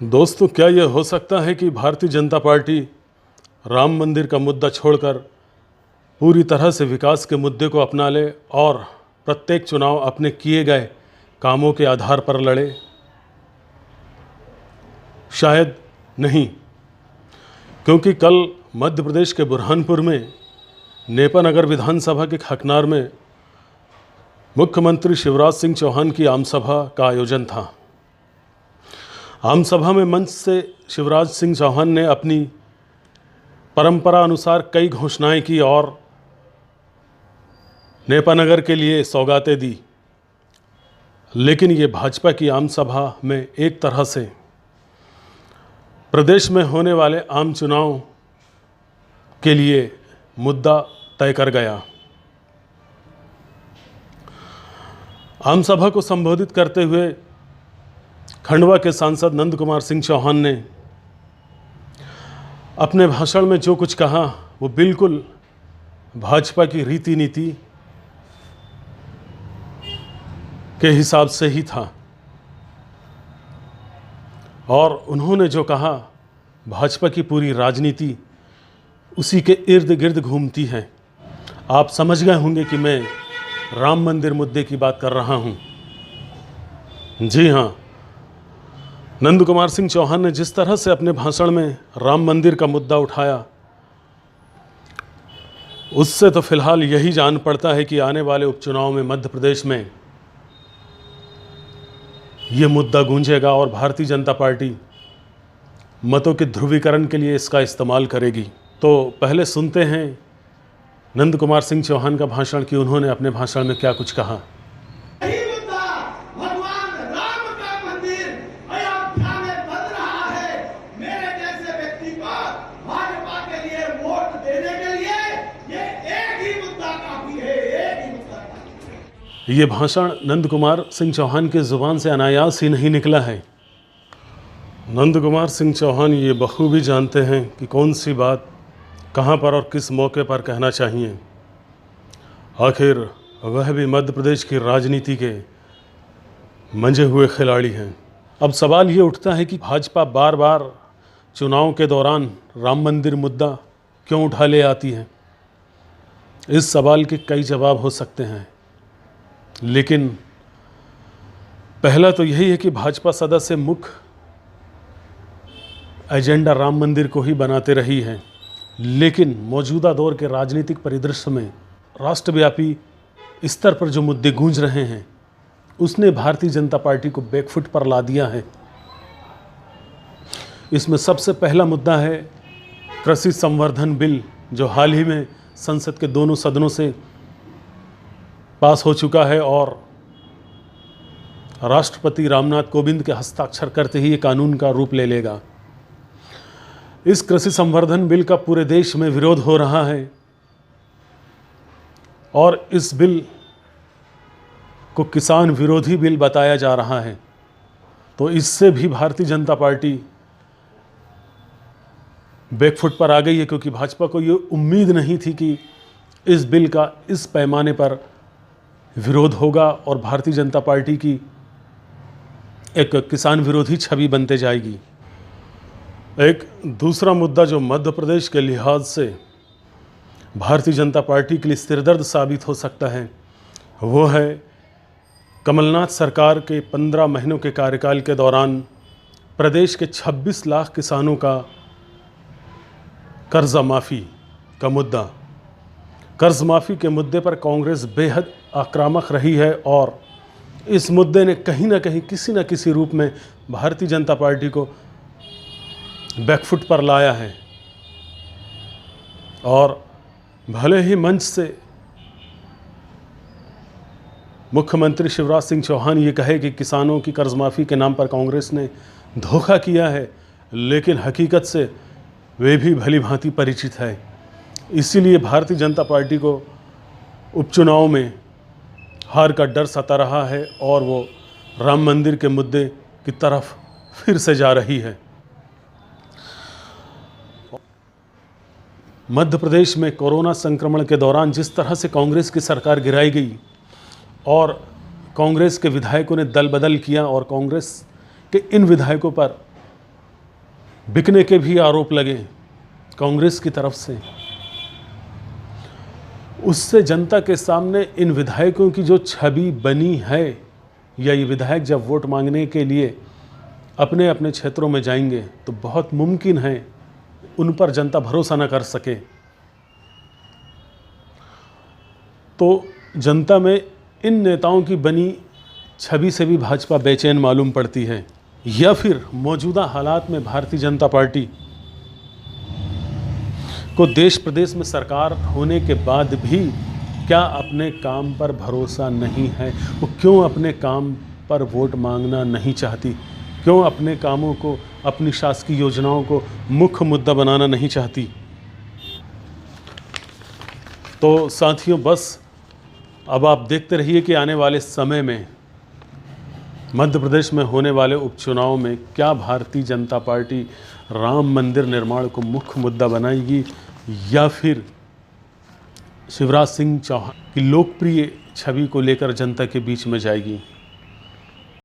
दोस्तों, क्या यह हो सकता है कि भारतीय जनता पार्टी राम मंदिर का मुद्दा छोड़कर पूरी तरह से विकास के मुद्दे को अपना ले और प्रत्येक चुनाव अपने किए गए कामों के आधार पर लड़े? शायद नहीं, क्योंकि कल मध्य प्रदेश के बुरहानपुर में नेपानगर विधानसभा के खकनार में मुख्यमंत्री शिवराज सिंह चौहान की आमसभा का आयोजन था। आमसभा में मंच से शिवराज सिंह चौहान ने अपनी परंपरा अनुसार कई घोषणाएं की और नेपानगर के लिए सौगातें दी, लेकिन ये भाजपा की आमसभा में एक तरह से प्रदेश में होने वाले आम चुनाव के लिए मुद्दा तय कर गया। आमसभा को संबोधित करते हुए खंडवा के सांसद नंद कुमार सिंह चौहान ने अपने भाषण में जो कुछ कहा वो बिल्कुल भाजपा की रीति नीति के हिसाब से ही था और उन्होंने जो कहा भाजपा की पूरी राजनीति उसी के इर्द गिर्द घूमती है। आप समझ गए होंगे कि मैं राम मंदिर मुद्दे की बात कर रहा हूं। जी हाँ, नंद कुमार सिंह चौहान ने जिस तरह से अपने भाषण में राम मंदिर का मुद्दा उठाया, उससे तो फिलहाल यही जान पड़ता है कि आने वाले उपचुनाव में मध्य प्रदेश में ये मुद्दा गूंजेगा और भारतीय जनता पार्टी मतों के ध्रुवीकरण के लिए इसका इस्तेमाल करेगी। तो पहले सुनते हैं नंद कुमार सिंह चौहान का भाषण कि उन्होंने अपने भाषण में क्या कुछ कहा। ये भाषण नंद कुमार सिंह चौहान के ज़ुबान से अनायास ही नहीं निकला है। नंद कुमार सिंह चौहान ये बखूबी जानते हैं कि कौन सी बात कहाँ पर और किस मौके पर कहना चाहिए। आखिर वह भी मध्य प्रदेश की राजनीति के मंझे हुए खिलाड़ी हैं। अब सवाल ये उठता है कि भाजपा बार बार चुनाव के दौरान राम मंदिर मुद्दा क्यों उठा ले आती है। इस सवाल के कई जवाब हो सकते हैं, लेकिन पहला तो यही है कि भाजपा सदा से मुख्य एजेंडा राम मंदिर को ही बनाते रही है, लेकिन मौजूदा दौर के राजनीतिक परिदृश्य में राष्ट्रव्यापी स्तर पर जो मुद्दे गूंज रहे हैं उसने भारतीय जनता पार्टी को बैकफुट पर ला दिया है। इसमें सबसे पहला मुद्दा है कृषि संवर्धन बिल, जो हाल ही में संसद के दोनों सदनों से पास हो चुका है और राष्ट्रपति रामनाथ कोविंद के हस्ताक्षर करते ही ये कानून का रूप ले लेगा। इस कृषि संवर्धन बिल का पूरे देश में विरोध हो रहा है और इस बिल को किसान विरोधी बिल बताया जा रहा है। तो इससे भी भारतीय जनता पार्टी बैकफुट पर आ गई है, क्योंकि भाजपा को ये उम्मीद नहीं थी कि इस बिल का इस पैमाने पर विरोध होगा और भारतीय जनता पार्टी की एक किसान विरोधी छवि बनते जाएगी। एक दूसरा मुद्दा जो मध्य प्रदेश के लिहाज से भारतीय जनता पार्टी के लिए सिरदर्द साबित हो सकता है, वो है कमलनाथ सरकार के 15 महीनों के कार्यकाल के दौरान प्रदेश के 26 लाख किसानों का कर्जा माफ़ी का मुद्दा। कर्ज माफ़ी के मुद्दे पर कांग्रेस बेहद आक्रामक रही है और इस मुद्दे ने कहीं ना कहीं किसी न किसी रूप में भारतीय जनता पार्टी को बैकफुट पर लाया है। और भले ही मंच से मुख्यमंत्री शिवराज सिंह चौहान ये कहे कि किसानों की कर्ज माफ़ी के नाम पर कांग्रेस ने धोखा किया है, लेकिन हकीकत से वे भी भली भांति परिचित है। इसीलिए भारतीय जनता पार्टी को उपचुनाव में हार का डर सता रहा है और वो राम मंदिर के मुद्दे की तरफ फिर से जा रही है। मध्य प्रदेश में कोरोना संक्रमण के दौरान जिस तरह से कांग्रेस की सरकार गिराई गई और कांग्रेस के विधायकों ने दल बदल किया और कांग्रेस के इन विधायकों पर बिकने के भी आरोप लगे कांग्रेस की तरफ से। उससे जनता के सामने इन विधायकों की जो छवि बनी है, या ये विधायक जब वोट मांगने के लिए अपने अपने क्षेत्रों में जाएंगे तो बहुत मुमकिन है उन पर जनता भरोसा न कर सके। तो जनता में इन नेताओं की बनी छवि से भी भाजपा बेचैन मालूम पड़ती है, या फिर मौजूदा हालात में भारतीय जनता पार्टी को देश प्रदेश में सरकार होने के बाद भी क्या अपने काम पर भरोसा नहीं है? वो क्यों अपने काम पर वोट मांगना नहीं चाहती? क्यों अपने कामों को, अपनी शासकीय योजनाओं को मुख्य मुद्दा बनाना नहीं चाहती? तो साथियों, बस अब आप देखते रहिए कि आने वाले समय में मध्य प्रदेश में होने वाले उपचुनाव में क्या भारतीय जनता पार्टी राम मंदिर निर्माण को मुख्य मुद्दा बनाएगी, या फिर शिवराज सिंह चौहान की लोकप्रिय छवि को लेकर जनता के बीच में जाएगी।